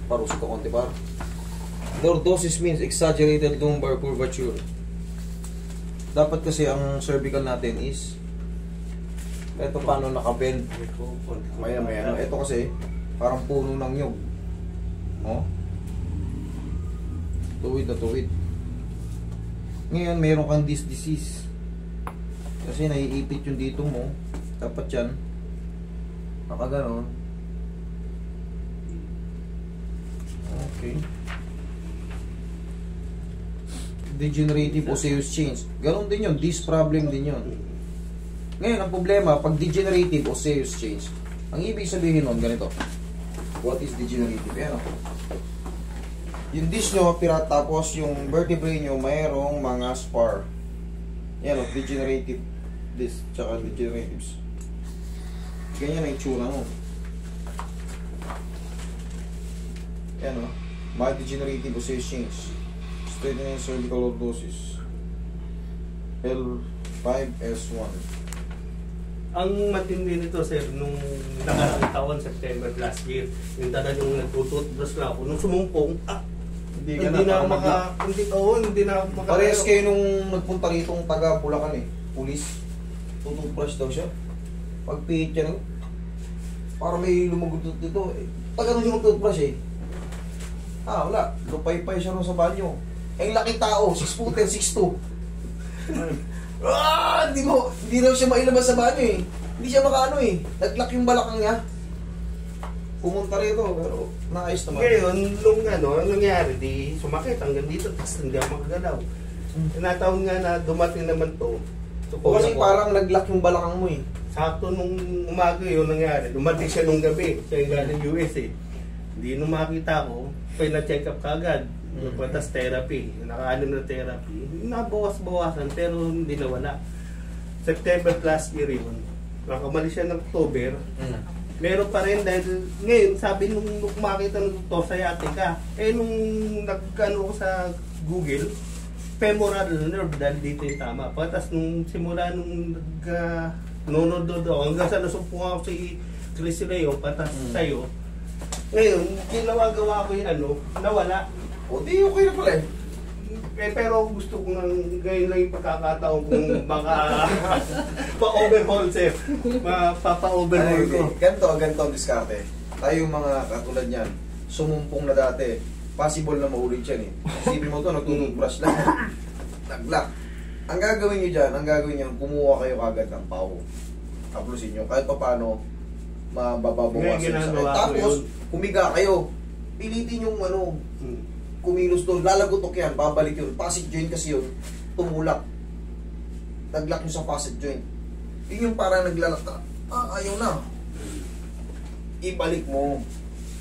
Parusok ko konti par. Lordosis means exaggerated lumbar curvature. Dapat kasi ang cervical natin is ito paano nakabend. Maya maya. Ito kasi parang puno ng nyog. Oh. Tuwid na tuwid. Ngayon mayroon kang this disease. Kasi naiipit yung dito mo. Dapat yan. Nakaganon. Okay. Degenerative osseous change. Ganon din yun. This problem din yun. Ngayon, ang problema, pag degenerative osseous change, ang ibig sabihin nun, ganito. What is degenerative? Yan o. Yung disc nyo, pirat, tapos yung vertebrae nyo, mayroong mga spar. Yan o, degenerative disc, tsaka degeneratives. Ganyan ang itsura nun. Yan o. Mild degenerative osseous change. Straighthening cervical lordosis. L5S1. Ang matindi nito, sir, nung nakaraang taon, September last year, yung talagang nagtututbrush na ako. Nung sumumpong, hindi na ako maka... Parehas kayo nung nagpunta rito ng taga Bulacan eh. Pulis. Tututbrush daw siya. Pag-pihit siya nung, para may lumagutot dito. Eh, taga nung yung toothbrush eh. Wala. Lupay-pay siya nung sa banyo. Eh, laki tao. 6 foot 6'2". Hindi daw siya mailabas sa banyo eh. Hindi siya makaano eh. Naglak yung balakang niya. Pumunta rito, pero naayos naman. Ngayon, nung nangyari, di sumakit hanggang dito, tapos hindi ako makagalaw. Tinataon nga na dumating naman to. Kasi parang naglak yung balakang mo eh. Sakto nung umaga yun nangyari. Dumating siya nung gabi. Siya yung galing US eh. Hindi nung makita ko, pina-check up kagad. Nagpatas therapy. Nakaano na therapy. Nabawas-bawasan pero hindi nawala. September last year yun. Nakamali siya ng October. Meron pa rin dahil ngayon sabi nung makita ng to sciatica. Nung nagkano ko sa Google, femoral nerve dahil dito yung tama. Patas nung simula nung nonododo hanggang sa nasumpungan ako si Chris Leo, patas sa'yo. Ngayon, ginawa ko yung nawala. O di okay na pala eh. Pero gusto ko ngayon lang yung pagkakataon kung baka pa-overhaul sir. Papa-overhaul ko. Ganito ang diskarte. Tayo yung mga katulad niyan, sumumpong na dati, possible na maulit yan eh. Isipin mo to, nagtututbrush lang. Naglak. Ang gagawin nyo dyan, kumuha kayo kagad ng pau. Taplusin nyo, kahit pa paano, mababawasan sa sakit. Tapos, humiga kayo. Pilitin yung kumilos doon, lalagotok yan, babalik yun. Facet joint kasi yun, tumulak. Naglak yun sa facet joint. Yun yung parang naglalak. Ayaw na. Ibalik mo.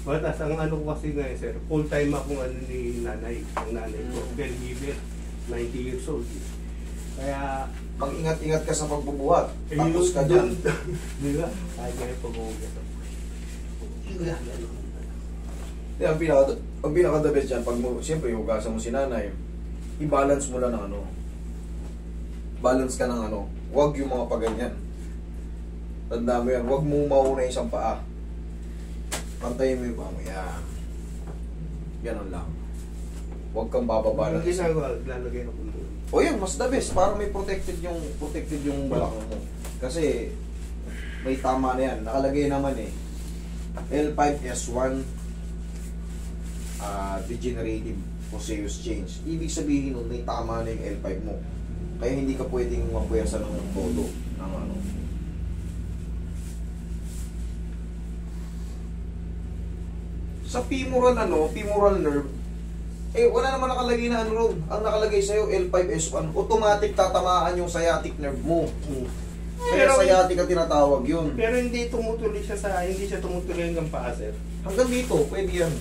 Batas, ang ko kasi nga sir, full time akong ni nanay. Ang nanay ko, caregiver, 90 years old. Kaya, mag-ingat-ingat ka sa pagbubuhat. Tapos ka dyan. Di ba? Kaya kaya pag-uugit ako. Ang pinaka-the best dyan, pag mo, siyempre, hugasan mo si nanay, i-balance mo lang ng balance ka ng huwag yung mga paganyan. Tanda mo yan, huwag mo mauna isang paa. Pantayin mo yung paa mo, yan. Ganon lang. Huwag kang bababalance. Ang ginagawa, lalagay ako mo. O yan, mas the best, para may protected yung balakang mo. Kasi, may tama na yan. Nakalagay naman eh. L5S1 degenerative osseous change. Ibig sabihin nun, may tama na yung L5 mo. Kaya hindi ka pwedeng mapuwersa ng todo ng Sa femoral nerve, wala naman nakalagay na ron. Ang nakalagay sa'yo, L5S1. Automatic tatamaan yung sciatic nerve mo. Kaya sciatic ang tinatawag yun. Pero hindi siya tumutuloy hanggang paa, sir. Hanggang dito, pwede yan.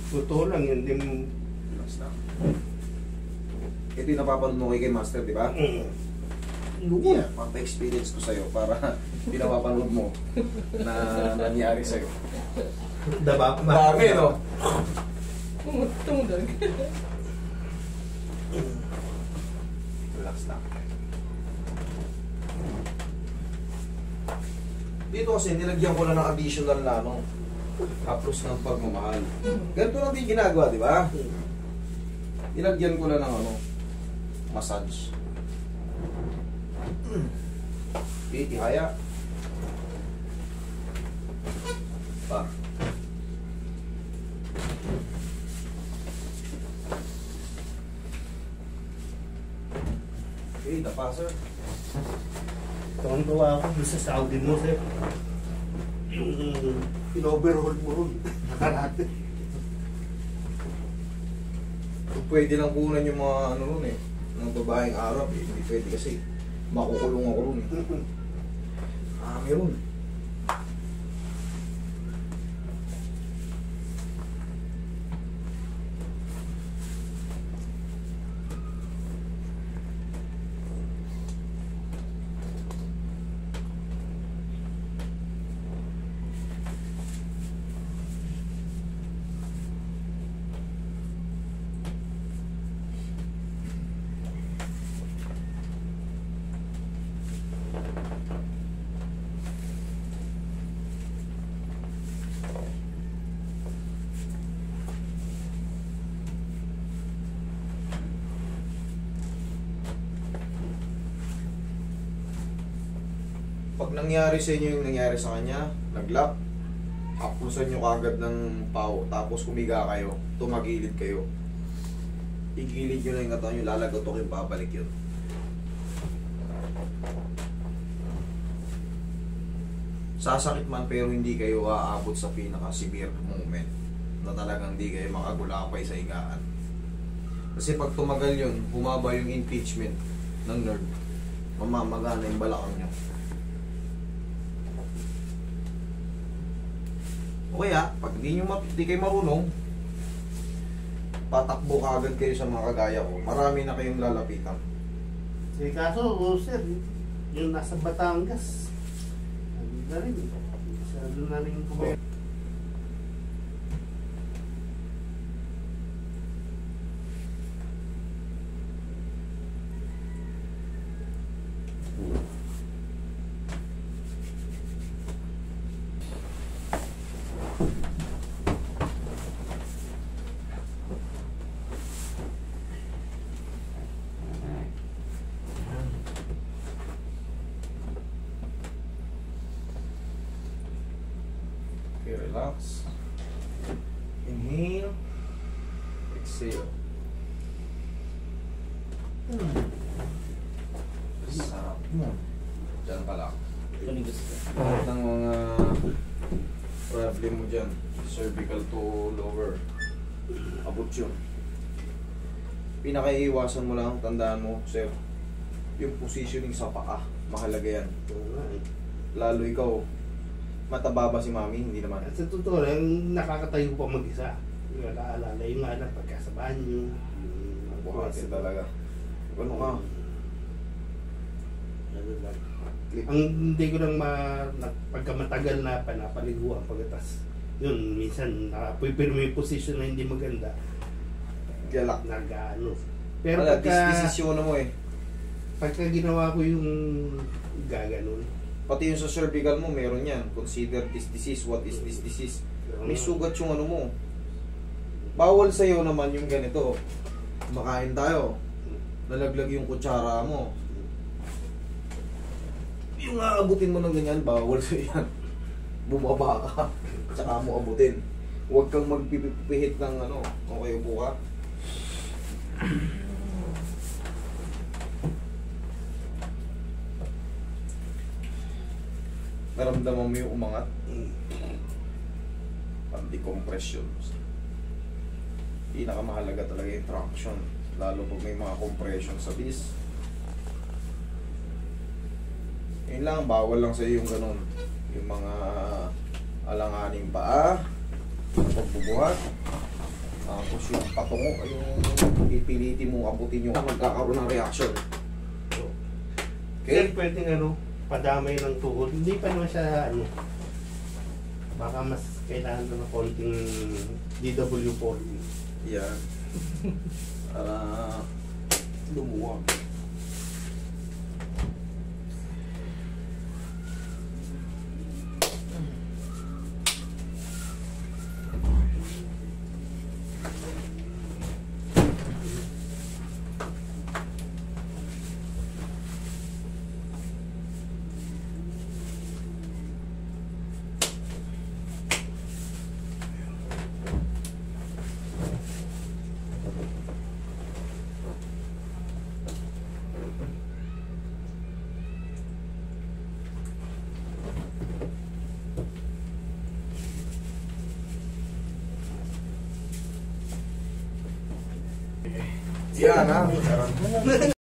Totoo lang yun din. Ito yung napapanood mo kay Master, di ba? Yeah, mapa-experience ko sa'yo para pinapapanood mo na nangyari sa'yo. Marami, no? Relax lang. Dito kasi nilagyan ko lang ng additional na ano, haplos ng pagmamahal. Ganito lang din ginagawa, di ba? Nilagyan ko lang ng ano, massage. Okay, tihaya. Pa. Okay, dapa sir. Tuwan-tuwa ako sa Saudi mo, sir. Yung in-overhaul mo ron. Nakarate. Pwede lang kunan yung mga ano nun eh, ng babaeng Arab eh. Hindi pwede kasi makukulong ako ron eh. Meron. Pag nangyari sa inyo yung nangyari sa kanya, nag-lock, hapusan nyo kagad ng pao, tapos humiga kayo, tumagilid kayo. Igilid nyo na yung katawan nyo, lalagotok yung babalik yun. Sasakit man pero hindi kayo aabot sa pinaka-severe moment na talagang hindi kayo makagulapay sa higaan. Kasi pag tumagal yun, humaba yung impingement ng nerve, mamamagana yung balakang nyo. O kaya, pag di kayo marunong, patakbo kagad kayo sa mga kagaya ko. Marami na kayong lalapitan. Eh, kaso, sir, yung nasa Batangas, ano na rin, masyado na rin kumain. Okay, relax. Inhale. Exhale. Sarap mo. Diyan ka lang. Lahat ng mga problem mo dyan, cervical to lower, abot yun. Pinakaiiwasan mo lang, tandaan mo, sir, yung positioning sa paa, mahalaga yan. Lalo ikaw, mataba ba si mami? Hindi naman. At sa totoo lang, nakakatayo pa mag-isa. Yung naalala yung anak pagka sa banyo. Buhatin talaga. Ano ka? Ano lang. Ang hindi ko lang pagka matagal na panapaliguan pagkatas. Yun, minsan napipirma yung position na hindi maganda. Galak. Nag-ano. Pero Wala, pagka, desisyon mo eh. pagka ginawa ko yung gaganon. Pati yung sa cervical mo, meron yan. Consider this disease. What is this disease? May sugat yung ano mo. Bawal sa'yo naman yung ganito. Makain tayo. Nalaglag yung kutsara mo. Yung aabutin mo ng ganyan, bawal sa'yo yan. Bumaba ka. Tsaka mo abutin. Huwag kang magpipihit ng ano. Okay, upo ka. Naramdaman mo yung umangat? Pang-decompression. Pinakamahalaga talaga yung traction. Lalo pag may mga compression sa disc. Yun lang, bawal lang sa'yo yung ganun. Yung mga alanganing paa, pagbubuhat, tapos yung patungo, yung pipiliti mong abutin yung magkakaroon ng reaction. Kaya Okay? pwedeng padamay ng tuhod. Hindi pa naman siya baka mas kailangan ko ng konting DW40. Yan. Para lumuwag. Yan ha.